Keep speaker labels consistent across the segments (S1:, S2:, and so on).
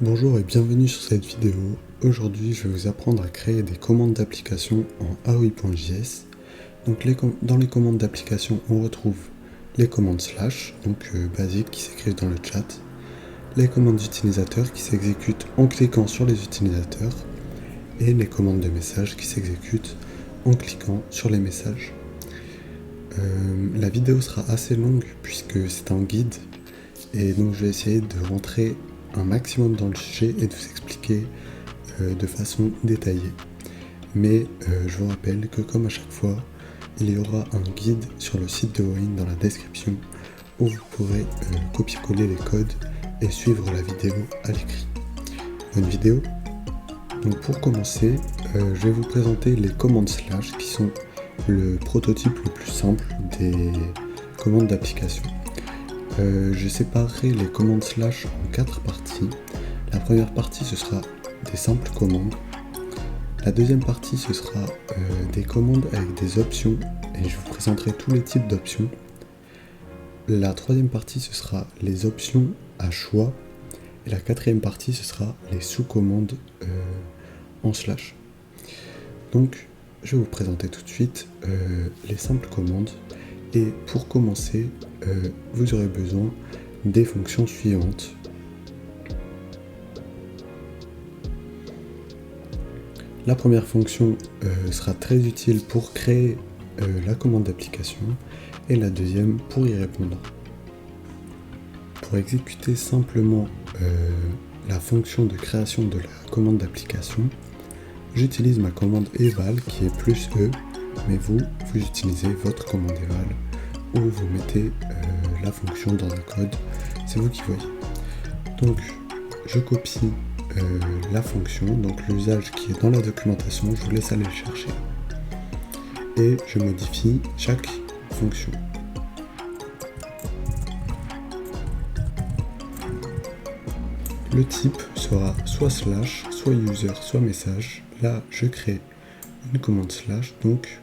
S1: Bonjour et bienvenue sur cette vidéo. Aujourd'hui, je vais vous apprendre à créer des commandes d'application en AOI.js. Donc dans les commandes d'application, on retrouve les commandes slash, basiques qui s'écrivent dans le chat, les commandes d'utilisateurs qui s'exécutent en cliquant sur les utilisateurs, et les commandes de messages qui s'exécutent en cliquant sur les messages. La vidéo sera assez longue puisque c'est un guide, et donc je vais essayer de rentrer un maximum dans le sujet et de vous expliquer de façon détaillée. Mais je vous rappelle que comme à chaque fois, il y aura un guide sur le site de Wayne dans la description où vous pourrez copier-coller les codes et suivre la vidéo à l'écrit. Bonne vidéo. Donc pour commencer, je vais vous présenter les commandes slash qui sont le prototype le plus simple des commandes d'application. Je séparerai les commandes slash en 4 parties. La première partie, ce sera des simples commandes. La deuxième partie, ce sera des commandes avec des options, et je vous présenterai tous les types d'options. La troisième partie, ce sera les options à choix. Et la quatrième partie, ce sera les sous-commandes en slash. Donc, je vais vous présenter tout de suite les simples commandes. Et pour commencer, vous aurez besoin des fonctions suivantes. La première fonction sera très utile pour créer la commande d'application et la deuxième pour y répondre. Pour exécuter simplement la fonction de création de la commande d'application, j'utilise ma commande eval qui est +e, mais vous utilisez votre commande eval ou vous mettez la fonction dans un code, c'est vous qui voyez. Donc je copie la fonction, donc l'usage qui est dans la documentation, je vous laisse aller le chercher et je modifie chaque fonction. Le type sera soit slash, soit user, soit message. Là je crée une commande slash, donc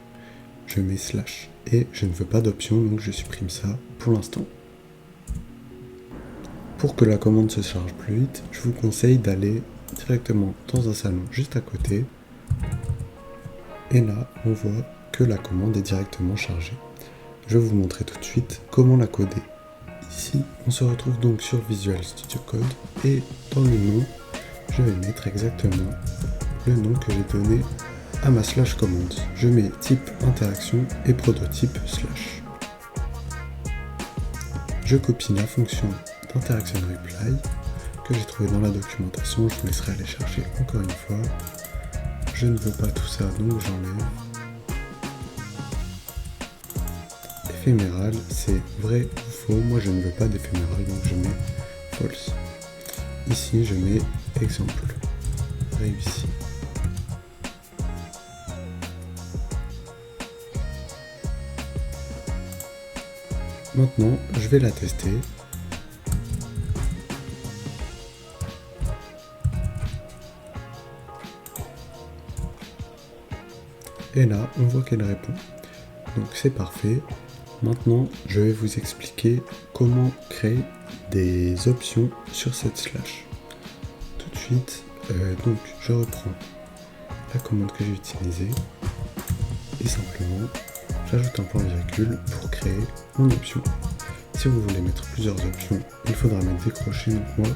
S1: je mets slash et je ne veux pas d'option, donc je supprime ça pour l'instant. Pour que la commande se charge plus vite, je vous conseille d'aller directement dans un salon juste à côté, et là on voit que la commande est directement chargée. Je vais vous montrer tout de suite comment la coder. Ici on se retrouve donc sur Visual Studio Code, et dans le nom je vais mettre exactement le nom que j'ai donné à ma slash commande. Je mets type interaction et prototype slash. Je copie la fonction d'interaction reply que j'ai trouvée dans la documentation, je vous laisserai aller chercher encore une fois. Je ne veux pas tout ça, donc j'enlève. Éphéméral, c'est vrai ou faux. Moi je ne veux pas d'éphéméral, donc je mets false. Ici je mets exemple réussi. Maintenant, je vais la tester. Et là, on voit qu'elle répond. Donc c'est parfait. Maintenant, je vais vous expliquer comment créer des options sur cette slash. Tout de suite, donc je reprends la commande que j'ai utilisée et simplement j'ajoute un point virgule pour créer une option. Si vous voulez mettre plusieurs options, il faudra mettre des crochets, donc moi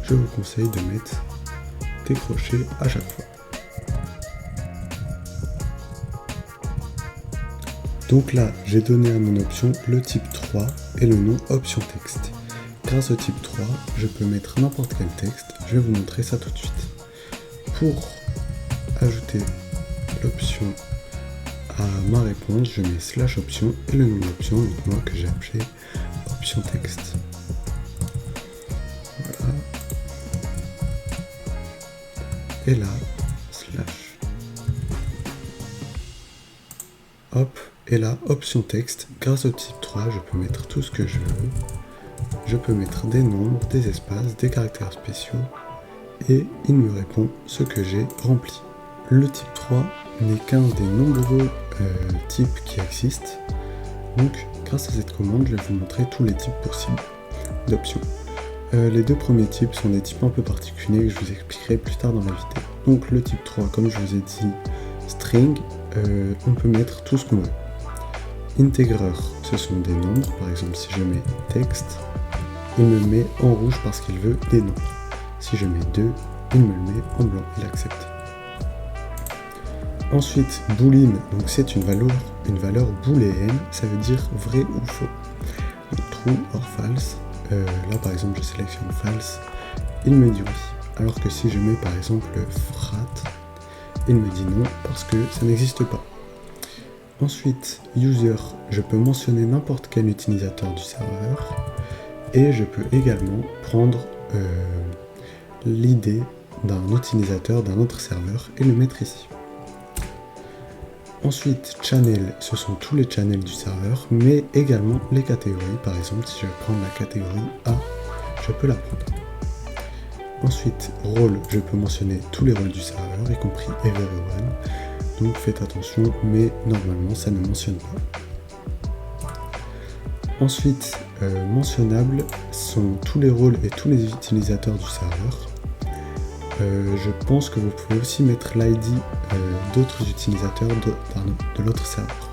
S1: je vous conseille de mettre des crochets à chaque fois. Donc là, j'ai donné à mon option le type 3 et le nom option texte. Grâce au type 3, je peux mettre n'importe quel texte, je vais vous montrer ça tout de suite. Pour ajouter l'option à ma réponse, je mets slash option et le nom de l'option, donc moi que j'ai appelé option texte. Voilà. Et là, slash. Hop, et là, option texte. Grâce au type 3, je peux mettre tout ce que je veux. Je peux mettre des nombres, des espaces, des caractères spéciaux, et il me répond ce que j'ai rempli. Le type 3 n'est qu'un des nombreux types qui existent. Donc grâce à cette commande, je vais vous montrer tous les types possibles d'options. Les deux premiers types sont des types un peu particuliers que je vous expliquerai plus tard dans la vidéo. Donc le type 3, comme je vous ai dit, string, on peut mettre tout ce qu'on veut. Intégreur, ce sont des nombres, par exemple si je mets texte, il me le met en rouge parce qu'il veut des nombres. Si je mets 2, il me le met en blanc, il accepte. Ensuite, boolean, donc c'est une valeur booléenne, ça veut dire vrai ou faux. Donc, true or false, là par exemple je sélectionne false, il me dit oui. Alors que si je mets par exemple frat, il me dit non parce que ça n'existe pas. Ensuite, user, je peux mentionner n'importe quel utilisateur du serveur et je peux également prendre l'idée d'un utilisateur d'un autre serveur et le mettre ici. Ensuite, channel, ce sont tous les channels du serveur, mais également les catégories. Par exemple, si je veux prendre la catégorie A, je peux la prendre. Ensuite, rôle, je peux mentionner tous les rôles du serveur, y compris everyone. Donc faites attention, mais normalement ça ne mentionne pas. Ensuite, mentionnables sont tous les rôles et tous les utilisateurs du serveur. Je pense que vous pouvez aussi mettre l'ID d'autres utilisateurs de l'autre serveur.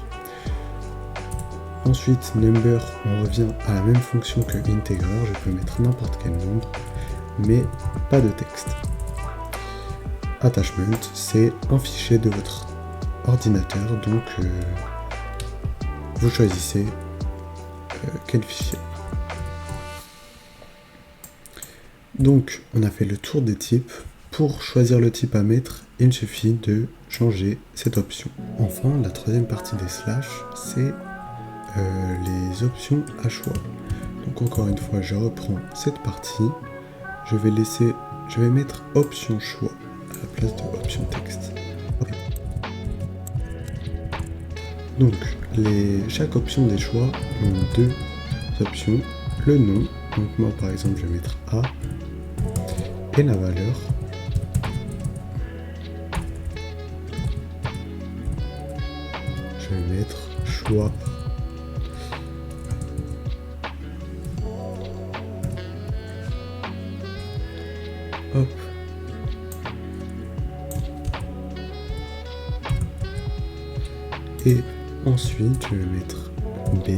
S1: Ensuite, number, on revient à la même fonction que intégreur, je peux mettre n'importe quel nombre, mais pas de texte. Attachment, c'est un fichier de votre ordinateur, donc vous choisissez quel fichier. Donc on a fait le tour des types. Pour choisir le type à mettre, il suffit de changer cette option. Enfin, la troisième partie des slash, c'est les options à choix. Donc encore une fois, je reprends cette partie. Je vais mettre option choix à la place de option texte. Okay. Donc chaque option des choix ont deux options. Le nom, donc moi par exemple je vais mettre A, et la valeur. Je vais mettre choix. Hop. Et ensuite, je vais mettre B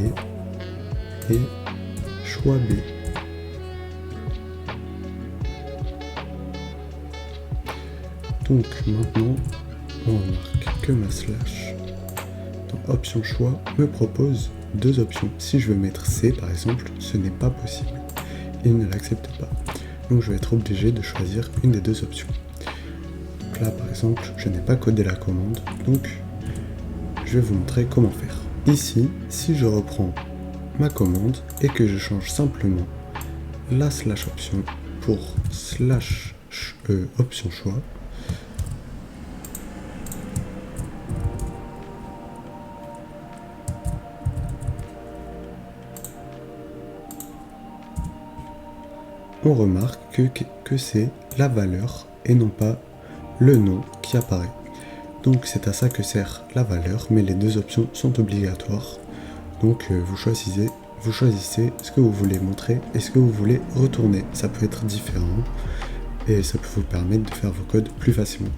S1: et choix B. Donc maintenant, on remarque que ma slash dans option choix me propose deux options. Si je veux mettre C par exemple, ce n'est pas possible. Il ne l'accepte pas. Donc je vais être obligé de choisir une des deux options. Donc là par exemple, je n'ai pas codé la commande, donc je vais vous montrer comment faire. Ici, si je reprends ma commande et que je change simplement la slash option pour slash option choix, on remarque que c'est la valeur et non pas le nom qui apparaît. Donc c'est à ça que sert la valeur, mais les deux options sont obligatoires. Donc vous choisissez ce que vous voulez montrer et ce que vous voulez retourner. Ça peut être différent et ça peut vous permettre de faire vos codes plus facilement.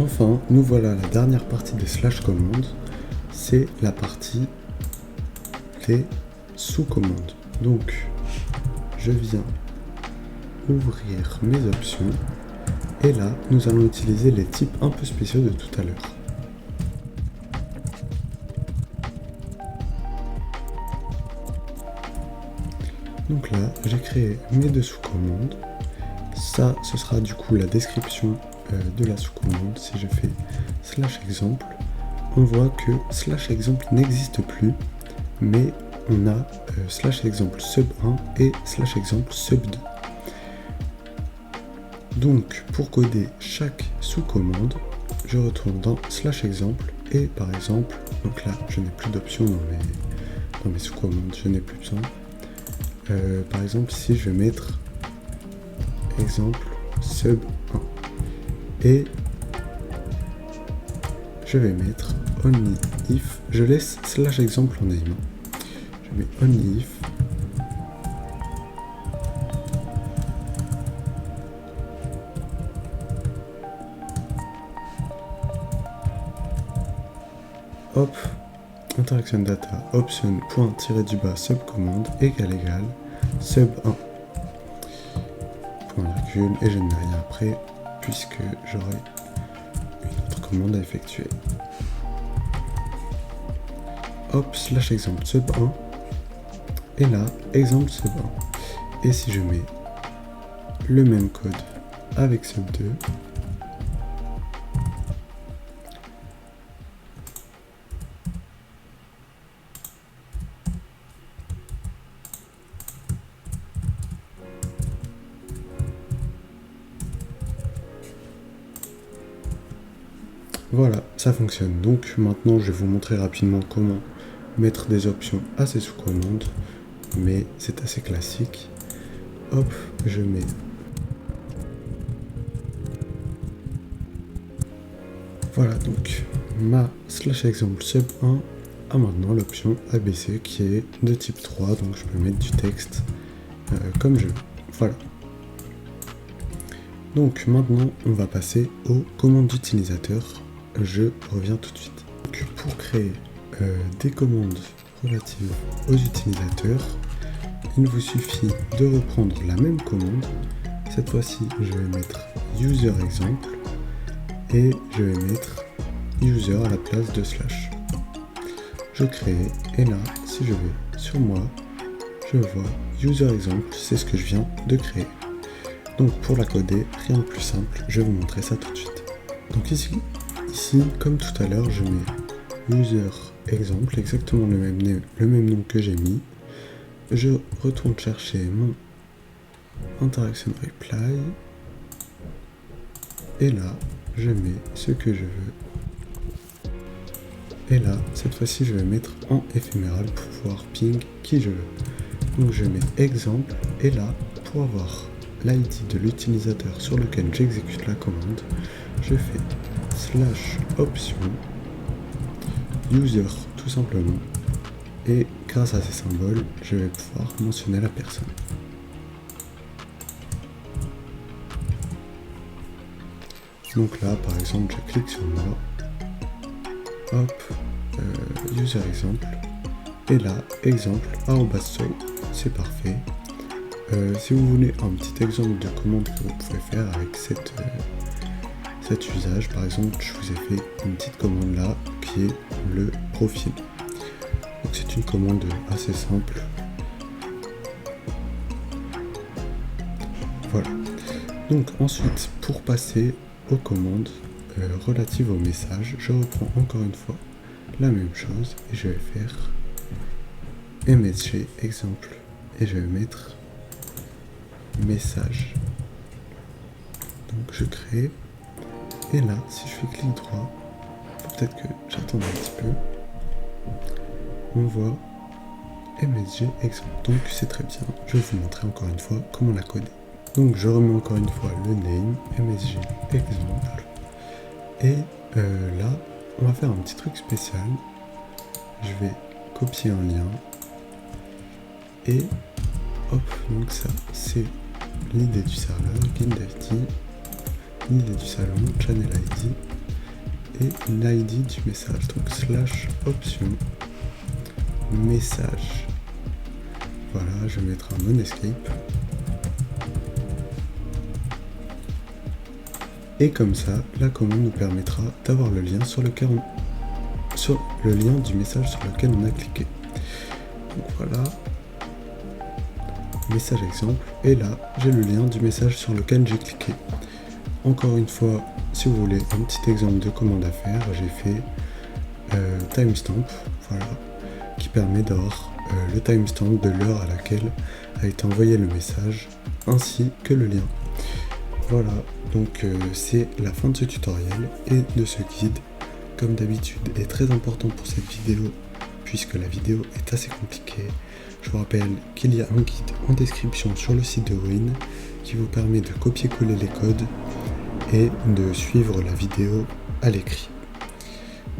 S1: Enfin, nous voilà à la dernière partie des slash commandes. C'est la partie des sous-commandes. Donc je viens ouvrir mes options et là nous allons utiliser les types un peu spéciaux de tout à l'heure. Donc là j'ai créé mes deux sous-commandes. Ça ce sera du coup la description de la sous-commande. Si je fais slash exemple, on voit que slash exemple n'existe plus, mais on a slash exemple sub 1 et slash exemple sub 2. Donc, pour coder chaque sous-commande, je retourne dans slash exemple et par exemple, donc là, je n'ai plus d'options dans mes sous-commandes, je n'ai plus besoin. Par exemple, ici, je vais mettre exemple sub 1 et je vais mettre only if, je laisse slash exemple en name. Je mets only if hop, interaction data, option, point, tiré du bas, subcommande, égal, sub 1. Point virgule, et je ne mets rien après, puisque j'aurai une autre commande à effectuer. Hop, slash exemple sub 1, et là, exemple sub 1. Et si je mets le même code avec sub 2, voilà, ça fonctionne. Donc maintenant, je vais vous montrer rapidement comment mettre des options à ces sous-commandes, mais c'est assez classique. Hop, je mets voilà, donc ma slash exemple sub 1 a maintenant l'option ABC qui est de type 3, donc je peux mettre du texte comme je veux. Voilà. Donc maintenant, on va passer aux commandes d'utilisateur. Je reviens tout de suite. Donc, pour créer des commandes relatives aux utilisateurs, il vous suffit de reprendre la même commande. Cette fois-ci, je vais mettre user exemple et je vais mettre user à la place de slash. Je crée et là, si je vais sur moi, je vois user exemple, c'est ce que je viens de créer. Donc pour la coder, rien de plus simple, je vais vous montrer ça tout de suite. Donc ici comme tout à l'heure, je mets user exemple, exactement le même nom que j'ai mis. Je retourne chercher mon interaction reply. Et là, je mets ce que je veux. Et là, cette fois-ci, je vais mettre en éphéméral pour pouvoir ping qui je veux. Donc je mets exemple. Et là, pour avoir l'ID de l'utilisateur sur lequel j'exécute la commande, je fais slash option user tout simplement, et grâce à ces symboles je vais pouvoir mentionner la personne. Donc là par exemple je clique sur moi, hop, user exemple, et là exemple @so, c'est parfait. Si vous voulez un petit exemple de commande que vous pouvez faire avec cet usage, par exemple, je vous ai fait une petite commande là qui est le profil. Donc c'est une commande assez simple. Voilà. Donc ensuite, pour passer aux commandes relatives au message, je reprends encore une fois la même chose et je vais faire msg exemple et je vais mettre message. Donc je crée. Et là, si je fais clic droit, peut-être que j'attends un petit peu, on voit MSG exemple. Donc c'est très bien. Je vais vous montrer encore une fois comment la coder. Donc je remets encore une fois le name, MSG exemple. Et là, on va faire un petit truc spécial. Je vais copier un lien. Et hop, donc ça c'est l'idée du serveur, guild ID, l'idée du salon, channel ID et l'ID du message. Donc slash option message. Voilà, je vais mettre un non-escape. Et comme ça, la commande nous permettra d'avoir le lien sur le lien du message sur lequel on a cliqué. Donc voilà, message exemple, et là j'ai le lien du message sur lequel j'ai cliqué. Encore une fois, si vous voulez un petit exemple de commande à faire, j'ai fait timestamp, voilà, qui permet d'avoir le timestamp de l'heure à laquelle a été envoyé le message, ainsi que le lien. Voilà, donc c'est la fin de ce tutoriel et de ce guide. Comme d'habitude, est très important pour cette vidéo, puisque la vidéo est assez compliquée. Je vous rappelle qu'il y a un guide en description sur le site de Win qui vous permet de copier-coller les codes et de suivre la vidéo à l'écrit.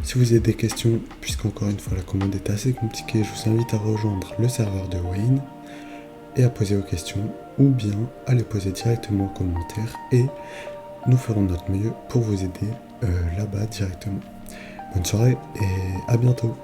S1: Si vous avez des questions, puisqu'encore une fois la commande est assez compliquée, je vous invite à rejoindre le serveur de Wayne et à poser vos questions, ou bien à les poser directement en commentaire et nous ferons notre mieux pour vous aider là-bas directement. Bonne soirée et à bientôt.